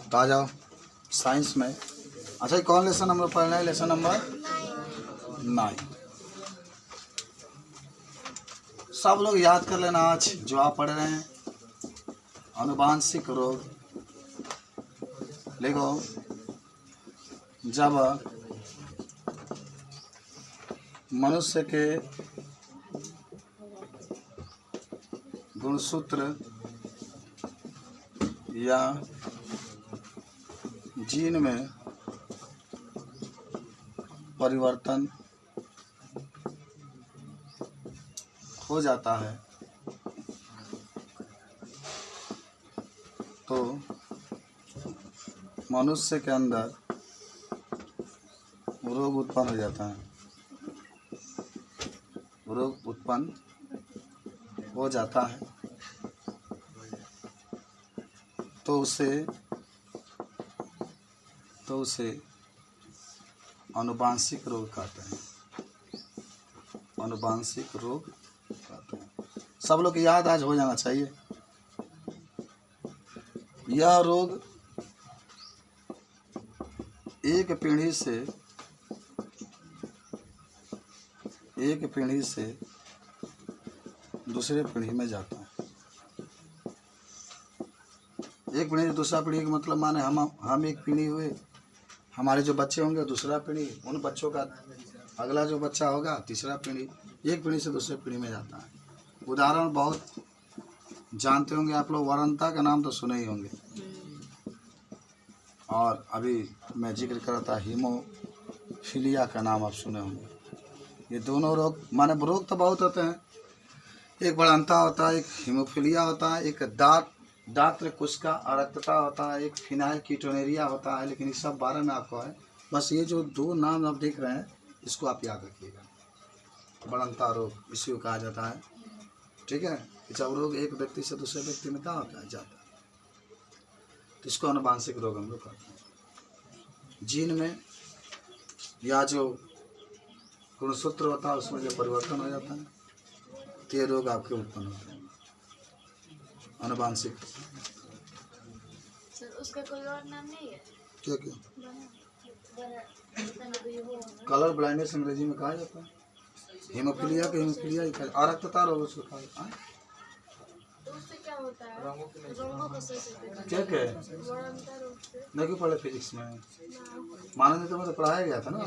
तो आ जाओ साइंस में। अच्छा, ये कौन लेसन हम लोग पढ़ रहे हैं? Lesson number 9। सब लोग याद कर लेना आज जो आप पढ़ रहे हैं। आनुवांशिक रोग। देखो, जब मनुष्य के गुणसूत्र या जीन में परिवर्तन हो जाता है तो मनुष्य के अंदर रोग उत्पन्न हो जाता है। रोग उत्पन्न हो जाता है तो उसे आनुवांशिक रोग कहते हैं। आनुवांशिक रोग कहते हैं। सब लोग याद आज हो जाना चाहिए। यह रोग एक पीढ़ी से दूसरे पीढ़ी में जाता है। एक पीढ़ी से दूसरा पीढ़ी का मतलब माने हम एक पीढ़ी हुए, हमारे जो बच्चे होंगे दूसरा पीढ़ी, उन बच्चों का अगला जो बच्चा होगा तीसरा पीढ़ी, एक पीढ़ी से दूसरे पीढ़ी में जाता है। उदाहरण बहुत जानते होंगे आप लोग, वरंता का नाम तो सुने ही होंगे। और अभी मैं जिक्र कर रहा था हीमोफीलिया का नाम आप सुने होंगे। ये दोनों रोग माने रोग तो बहुत होते हैं। एक बढ़ंता होता है, एक हीमोफीलिया होता है, एक दात्र कुष्का अरक्तता होता है, एक फिनाइल कीटोनेरिया होता है। लेकिन इस सब बारे में आपको है, बस ये जो दो नाम आप देख रहे हैं इसको आप याद रखिएगा। बढ़ंता रोग इसी को कहा जाता है, ठीक है। जब रोग एक व्यक्ति से दूसरे व्यक्ति में क्या होता है, जाता है, तो इसको आनुवांशिक रोग हम लोग कहते हैं। जीन में या जो गुणसूत्र होता है उसमें जो परिवर्तन हो जाता है तो ये रोग आपके उत्पन्न होते हैं, आनुवांशिक। सर उसका कोई और नाम नहीं है? क्या कलर ब्लाइंडनेस अंग्रेजी में कहा जाता है। हीमोफीलिया के हीमोफीलिया ही कहा, अरक्तता रोग उसको कहा जाता है। तो उससे क्या होता है? रंगों का सही क्या नहीं पढ़े फिजिक्स में? मानव तो पढ़ाया गया था ना,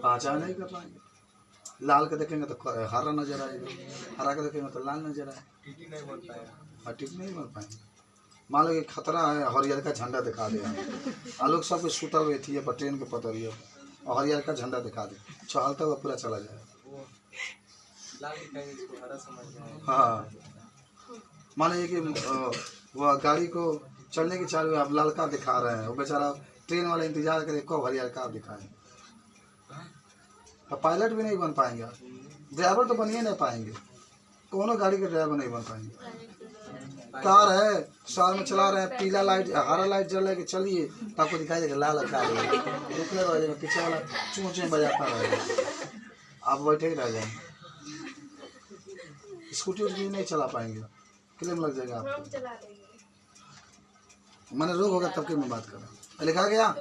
पहचान नहीं कर पाएंगे। लाल के देखेंगे तो हरा नजर आएगा, हरा के देखेंगे तो लाल नजर आएगा, टिक नहीं बन पाएंगे। मान लो कि खतरा है, हरियर का झंडा दिखा दे, लोग सब कुछ सुता हुए थी ट्रेन के पतरियों और हरियर का झंडा दिखा दे, चहलता हुआ पूरा चला जाए। हाँ, मान लीजिए कि वह गाड़ी को चलने की चालू है, आप लाल का दिखा रहे हैं, वो बेचारा ट्रेन वाला इंतजार करे कब हरियर का दिखाएं। तो पायलट भी नहीं बन पाएंगे, ड्राइवर तो बन ही नहीं पाएंगे, कोनो गाड़ी के ड्राइवर नहीं बन पाएंगे। कार है, शहर में चला रहे हैं, पीला लाइट हरा लाइट जल रहा है कि चलिए, तो आपको दिखाई देगा लाल कार रुकने रहेगा, पीछे वाला चूंचे बजाता रहेगा, आप बैठे ही रह जाएंगे। स्कूटी भी नहीं चला पाएंगे, क्लेम लग जाएगा आपको। मैंने रोग होगा तब की मैं बात कर रहा हूँ, लिखा गया।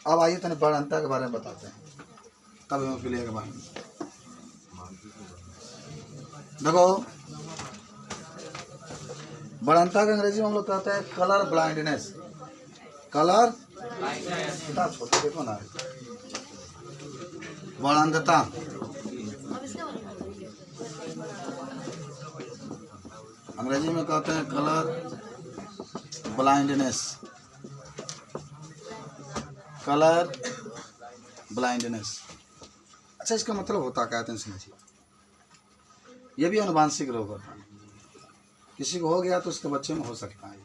अब आइए तने बढ़ंता के बारे में बताते हैं, तब हीमोफीलिया के बारे में देखो। बढ़ंता के अंग्रेजी में हम लोग कहते हैं कलर ब्लाइंडनेस। कलर किताब छोटे देखो ना, बढ़ंता अंग्रेजी में कहते हैं कलर ब्लाइंडनेस। कलर ब्लाइंडनेस, अच्छा इसका मतलब होता क्या है समझिए। ये भी आनुवांशिक रोग होता है, किसी को हो गया तो उसके बच्चे में हो सकता है।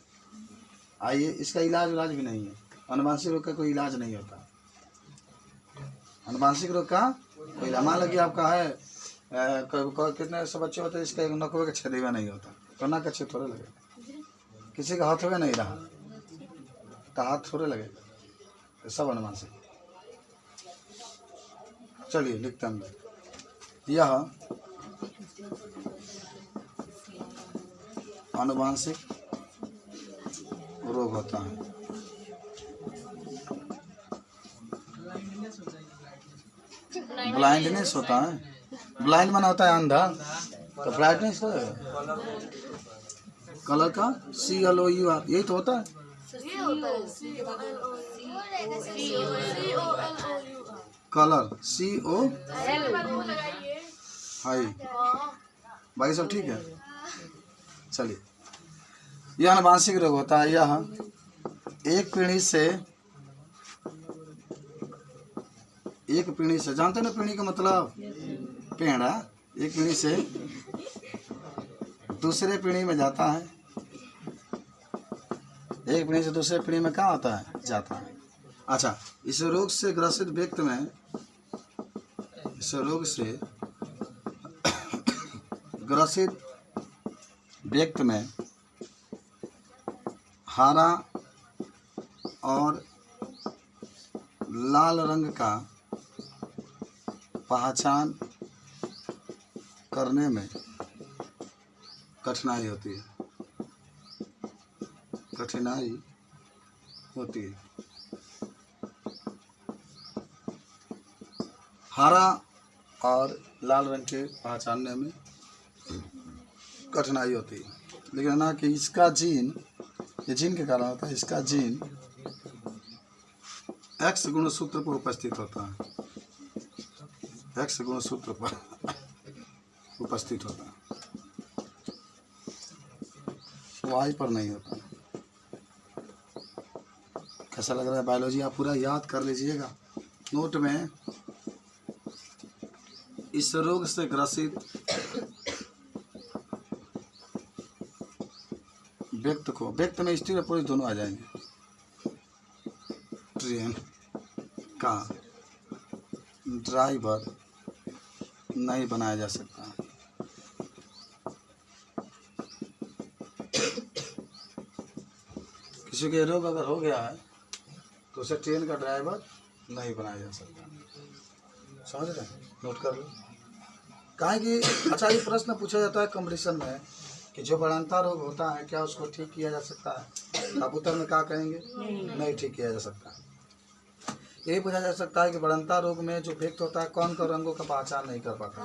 आइए, इसका इलाज भी नहीं है। आनुवांशिक रोग का कोई इलाज नहीं होता। आनुवांशिक रोग का कोई इलाज, मान लीजिए आपका है कितने ऐसे बच्चे होते हैं इसका नकवे का छेदेवा नहीं होता, तो ना का छेद थोड़े लगेगा। किसी का हाथ हुआ नहीं रहा तो हाथ थोड़े लगेगा, सब आनुवांशिक। चलिए लिखते हैं, यह आनुवांशिक रोग होता है। ब्लाइंडनेस होता है। ब्लाइंड माना होता है अंधा, तो ब्राइटनेस हो जाएगा। कलर का CLOUR यही तो होता है। ये होता है COLOUR। कलर CO एल पर वो लगाइए। हाई। बाकी सब ठीक है। चलिए, यह अनुवांशिक रोग होता है। यह एक पीढ़ी से जानते हैं ना, पीढ़ी का मतलब पेड़ा। एक पीढ़ी से दूसरे पीढ़ी में जाता है। एक पीढ़ी से दूसरे पीढ़ी में क्या होता है, जाता है। अच्छा, इस रोग से ग्रसित व्यक्ति में, इस रोग से ग्रसित व्यक्ति में हरा और लाल रंग का पहचान करने में कठिनाई होती है। हरा और लाल रंग के पहचानने में कठिनाई होती है। लेकिन ना कि इसका जीन, ये जीन के कारण होता है। इसका जीन X गुणसूत्र पर उपस्थित होता है। X गुणसूत्र पर उपस्थित होता है, Y पर नहीं होता। कैसा लग रहा है बायोलॉजी? आप पूरा याद कर लीजिएगा नोट में। इस रोग से ग्रसित व्यक्ति में स्त्री और पुरुष दोनों आ जाएंगे। ट्रेन का ड्राइवर नहीं बनाया जा सकता। किसी के रोग अगर हो गया है तो उसे ट्रेन का ड्राइवर नहीं बनाया जा सकता। समझ रहे हैं? नोट कर लो। काहे कि अच्छा, ये प्रश्न पूछा जाता है कंपटीशन में कि जो बढ़ंता रोग होता है क्या उसको ठीक किया जा सकता है? आप उत्तर में क्या कहेंगे? नहीं ठीक किया जा सकता। यही पूछा जा सकता है कि बढ़ंता रोग में जो व्यक्ति होता है कौन कौन रंगों का पहचान नहीं कर पाता?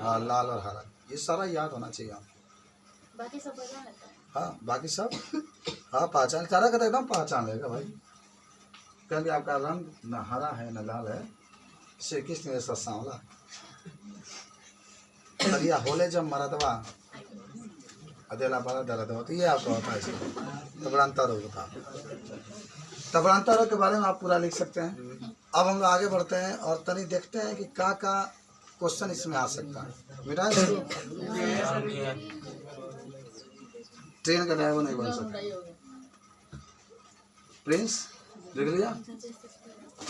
हाँ, लाल और हरा। ये सारा याद होना चाहिए आपको। बाकी सब पहचान लेता है। हाँ, बाकी सब हाँ पहचान, सारा का तो एकदम पहचान लेगा भाई। क्योंकि आपका रंग न हरा है न लाल है। श्री कृष्ण जैसा सांवला करिया होले जब मरदवा अदेला बड़ा दर्द होता है। ये आपका होता है इसमें तबड़ंता रोग होता है। तबड़ंता रोग के बारे में आप पूरा लिख सकते हैं। अब हम लोग आगे बढ़ते हैं और तनी देखते हैं कि का क्वेश्चन इसमें आ सकता है। बेटा ट्रेन का ड्राइवर नहीं बन सकता। प्रिंस देख लिया।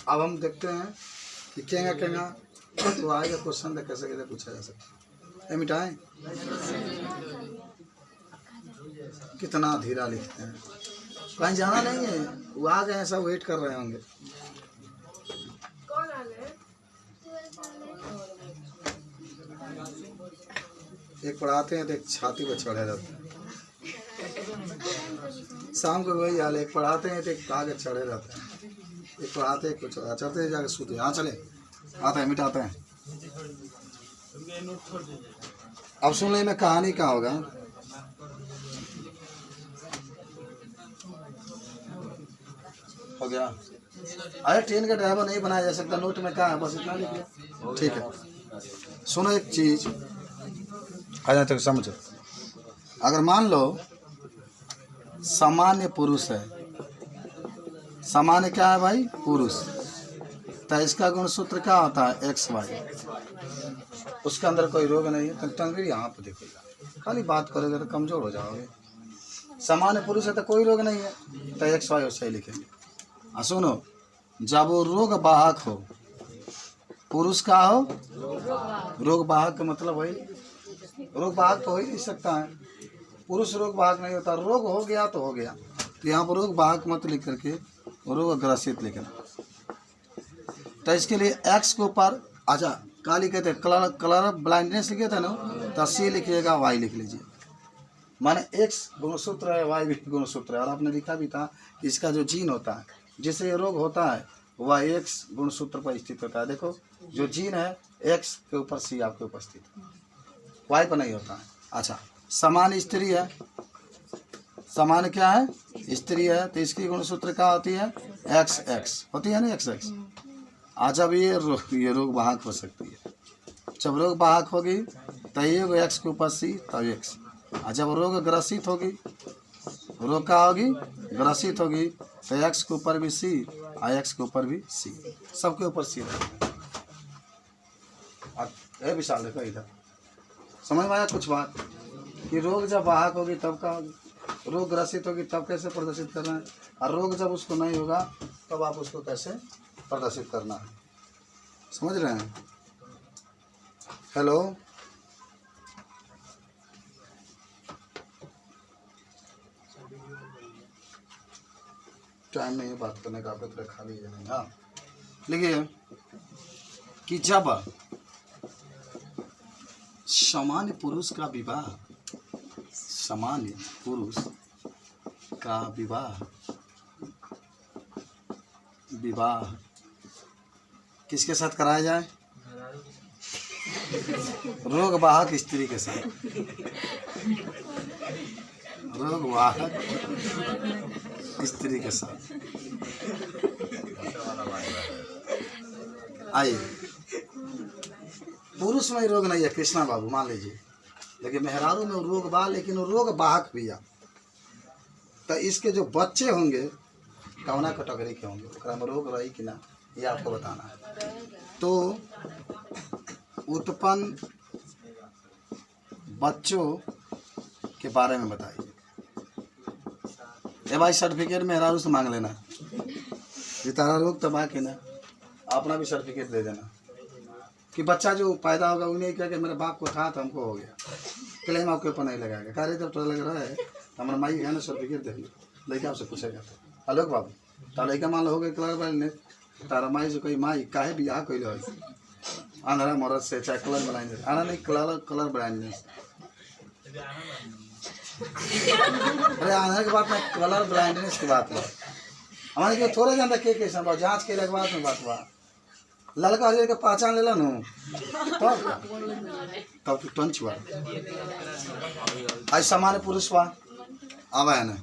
अब हम देखते हैं कि केंगा तो आएगा क्वेश्चन तो कैसे कैसे पूछा जा सकता है। मिटाएं कितना धीरा लिखते हैं। कहीं जाना नहीं है, वो आ गए सब वेट कर रहे होंगे। कौन आ गए? एक पढ़ाते हैं तो एक छाती पर चढ़े रहते हैं। शाम को वही हाल, एक पढ़ाते हैं तो एक आगे चढ़े रहते हैं। एक पढ़ाते हैं कुछ चलते हैं जाके सोते। हाँ चले, आता है मिटाते हैं। अब सुन लेना कहानी का होगा। हो गया। अरे ट्रेन का ड्राइवर नहीं बनाया जा सकता, नोट में कहा है, बस इतना लिखिए। ठीक है, सुनो एक चीज आ जाए तो समझो। अगर मान लो सामान्य पुरुष है, सामान्य क्या है भाई? पुरुष। तो इसका गुणसूत्र क्या होता है? XY। उसके अंदर कोई रोग नहीं है। तंगड़ी यहाँ पर देखिएगा, खाली बात करोगे तो कमजोर हो जाओगे। सामान्य पुरुष है तो कोई रोग नहीं है, तो XY और सही लिखेंगे। सुनो, जब वो रोग वाहक हो, पुरुष का हो रोग वाहक का मतलब वही, रोग वाहक तो हो ही नहीं सकता है। पुरुष रोग वाहक नहीं होता। रोग हो गया तो हो गया। तो यहाँ पर रोग वाहक मत लिख करके रोग ग्रसित लिखना। तो इसके लिए X के ऊपर अच्छा क्या लिखे थे? कलर ब्लाइंडनेस लिखे थे ना, तो C लिखिएगा, Y लिख लीजिए। माने एक्स गुणसूत्र है, वाई भी गुणसूत्र है। और आपने लिखा भी था कि इसका जो जीन होता है जिससे ये रोग होता है वह एक्स गुणसूत्र पर स्थित होता है। देखो जो जीन है एक्स के ऊपर सी आपके उपस्थित है, वाई पर नहीं होता है। अच्छा, समान स्त्री है, समान क्या है स्त्री है, तो इसकी गुणसूत्र क्या होती है एक्स एक्स होती है ना, एक्स एक्स। आज अब ये रोग वाहक हो सकती है। जब रोग वाहक होगी तो ये एक्स के ऊपर सी तब एक्स। और जब रोग ग्रसित होगी, रोग क्या होगी ग्रसित होगी, तो एक्स के ऊपर भी सी और एक्स के ऊपर भी सी, सबके ऊपर सी रहेगा। ये विशाल देखो इधर, समझ में आया कुछ बात कि रोग जब वाहक होगी तब का होगी, रोग ग्रसित होगी तब कैसे प्रदर्शित करना है, और रोग जब उसको नहीं होगा तब आप उसको कैसे प्रदर्शित करना है। समझ रहे हैं? हेलो, टाइम नहीं है बात करने का, आपको थोड़ा खाली है नहीं। हाँ लिखिए कि जब सामान्य पुरुष का विवाह, सामान्य पुरुष का विवाह, विवाह किसके साथ कराया जाए, रोग वाहक स्त्री के साथ, रोग वाहक स्त्री के साथ। आइए, पुरुष में रोग नहीं है कृष्णा बाबू मान लीजिए, लेकिन मेहरारू में रोग बा, लेकिन वो रोग वाहक भी है। तो इसके जो बच्चे होंगे कौना कैटेगरी के होंगे, ओकरा में रोग रही कि ना ये आपको बताना है। तो उत्पन्न बच्चों के बारे में बताइए। ये भाई सर्टिफिकेट मेहरारू से मांग लेना कि तारा रोग तबाह के ना, अपना भी सर्टिफिकेट दे देना कि बच्चा जो पैदा होगा उन्हें क्या कि मेरे बाप को था तो हमको हो गया, क्लेम आपके ऊपर नहीं लगाएगा। कार्य जब लग रहा है तो हमारा माई है ना सर्टिफिकेट दे लो, लड़का आपसे पूछेगा तो आलोक बाबू तारा लड़का मान लो हो गए कलर वाले ने, तारा माई से कोई माई काहे बियाह कैले हो आंध्रा मरद से चाहे कलर बनाएंगे आना नहीं, कलर बनाएंगे। अरे आंध्रा की बात में कलर ब्लाइंडनेस की बात है हमारे के थोड़े जानता के कैसा बा जांच के लगे बात में बात बा लड़का हरियर के पहचान ले नु तब तो टंच बा। आज सामान्य पुरुष बा आवा है ना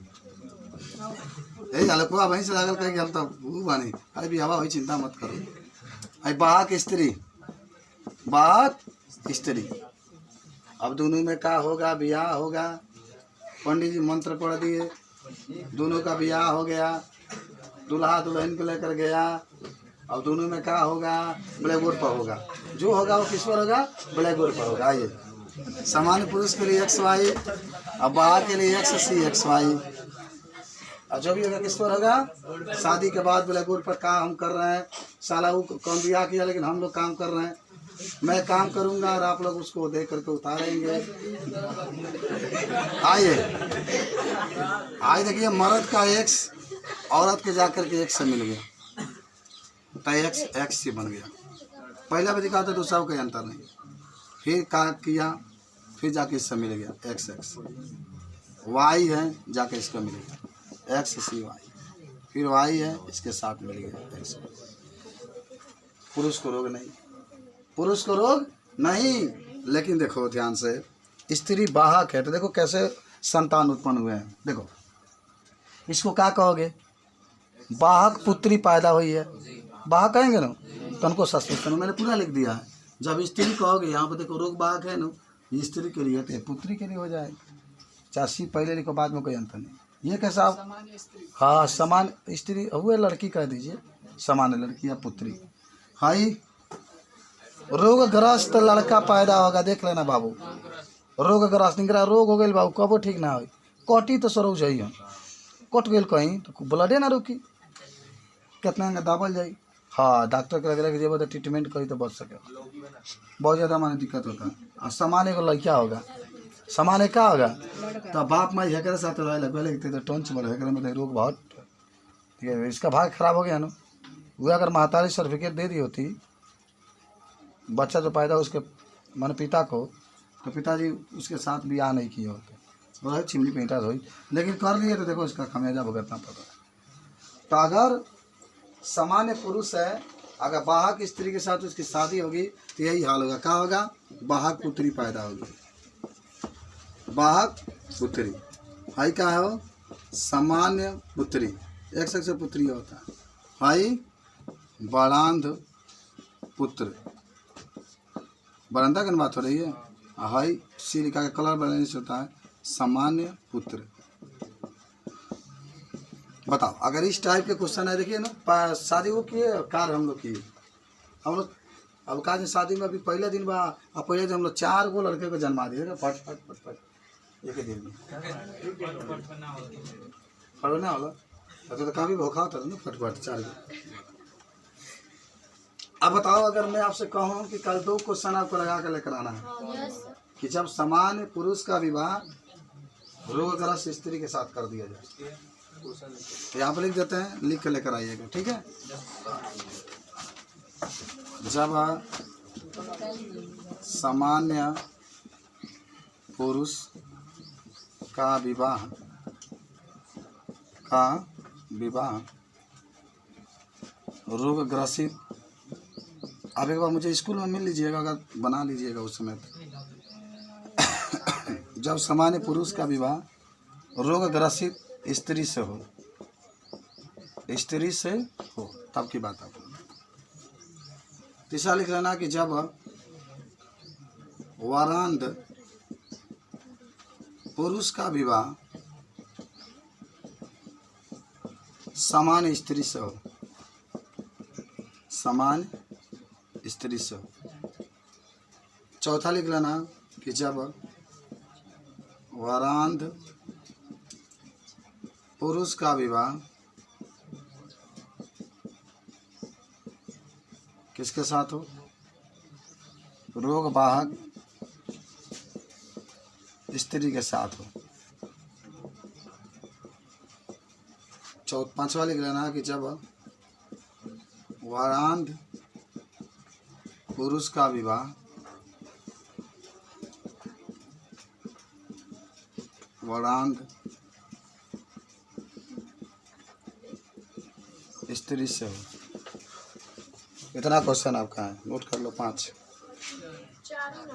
यही अलकुआ वहीं से लागल कहे कि हम तब वो बानी अरे भी हवा हुई चिंता मत करो। आई बाहक स्त्री, बाहक स्त्री, अब दोनों में क्या होगा ब्याह होगा, पंडित जी मंत्र पढ़ दिए, दोनों का ब्याह हो गया, दूल्हा दुल्हन को लेकर गया। अब दोनों में क्या होगा ब्लैक बोर्ड पर होगा, जो होगा वो किस पर होगा ब्लैक बोर्ड पर होगा। आइए सामान्य पुरुष के लिए एक्स वाई, अब बाहर के लिए एक्स सी एक्स वाई, और जो भी होगा किस पर होगा शादी के बाद ब्लैक बोर्ड पर काम हम कर रहे हैं। साला वो कौन ब्याह किया लेकिन हम लोग काम कर रहे हैं, मैं काम करूंगा और आप लोग उसको देख करके उतारेंगे। आइए आइए देखिए मर्द का एक्स औरत के जाकर के एक्स से मिल गया तो एक्स एक्स से बन गया। पहला भी दिखा था दूसरा कोई अंतर नहीं, फिर क्या किया फिर जाके इससे मिल गया एक्स एक्स, वाई है जाके इसका मिल गया एक्स सी वाई, फिर वाई है इसके साथ मिल गया एक्स। पुरुष को रोग नहीं, पुरुष को रोग नहीं, लेकिन देखो ध्यान से स्त्री वाहक है तो देखो कैसे संतान उत्पन्न हुए हैं। देखो इसको क्या कहोगे वाहक पुत्री पैदा हुई है, वाहक कहेंगे ना तो उनको सस्पेंड करो, मैंने पूरा लिख दिया है। जब स्त्री कहोगे यहाँ पर देखो रोग वाहक है ना, स्त्री के लिए तो पुत्री के लिए हो जाएगी, चासी पहले लिखो बाद में कोई अंतर नहीं। ये कैसा हाँ समान स्त्री हुए लड़की कह दीजिए, समान लड़की या पुत्री। हाई रोगग्रस्त लड़का पैदा होगा, देख लेना बाबू रोगग्रस्त निकला रोग हो गई बाबू कबो ठीक ना हो, कटी तो सरोज जाइए कट गई कहीं तो ब्लडे ना रुकी, कितना दाबल जाई। हाँ डॉक्टर के लगे जब तो ट्रीटमेंट करी तो बच सके, बहुत ज़्यादा माने दिक्कत होता है। और सामान्य को लड़का होगा, सामान्य क्या होगा तो बाप माई हेकर साथ रहे लगे तो टंच बोले हेकर में रोग बहुत ठीक है, इसका भाग खराब हो गया ना। वो अगर महतारी सर्टिफिकेट दे दी होती बच्चा जो पैदा उसके मान पिता को, तो पिताजी उसके साथ ब्याह नहीं किए होते, वह चिमनी पेंटा रोई, लेकिन कर लिए तो देखो इसका खमेजा भुगतना पड़ रहा है। तो अगर सामान्य पुरुष है, अगर वाहक स्त्री के साथ उसकी शादी होगी तो यही हाल होगा। क्या होगा? वाहक पुत्री पैदा होगी। वाहक पुत्री हाई क्या है? वो सामान्य पुत्री, एक से पुत्री होता है। हाई बड़ांध पुत्र, बरंदा की बात हो रही है। हाई सी लिखा के कलर बैलेंस होता है सामान्य पुत्र। बताओ, अगर इस टाइप के क्वेश्चन है, देखिए ना, शादी वो किए कार्य हम लोग किए, हम लोग अब का शादी में अभी पहले दिन बा, अब पहले दिन हम लोग 4 गो लड़के को जन्मा दिए, फट फट फट फट एक ही दिन में फटना होगा। तो काफ़ी भूखा होता है ना, फटफट 4 गो। अब बताओ, अगर मैं आपसे कहूँ कि कल 2 क्वेश्चन आपको लगा कर लेकर आना है कि जब सामान्य पुरुष का विवाह रोगग्रस्त स्त्री के साथ कर दिया जाए, तो यहाँ पर लिख देते हैं, लिख कर लेकर आइएगा, ठीक है। जब सामान्य पुरुष का विवाह रोगग्रसित, आप एक बार मुझे स्कूल में मिल लीजिएगा, अगर बना लीजिएगा उस समय। जब सामान्य पुरुष का विवाह रोगग्रसित स्त्री से हो, तब की बात है। तीसरा लिख लेना कि जब वरांध पुरुष का विवाह सामान्य स्त्री से हो, सामान्य स्त्री से हो। चौथा लिख लेना कि जब वरांध पुरुष का विवाह किसके साथ हो? रोगवाहक स्त्री के साथ हो। पांचवा लिख लेना कि जब वरांध पुरुष का विवाह वरांध स्त्री से हो। इतना क्वेश्चन आपका है, नोट कर लो 5।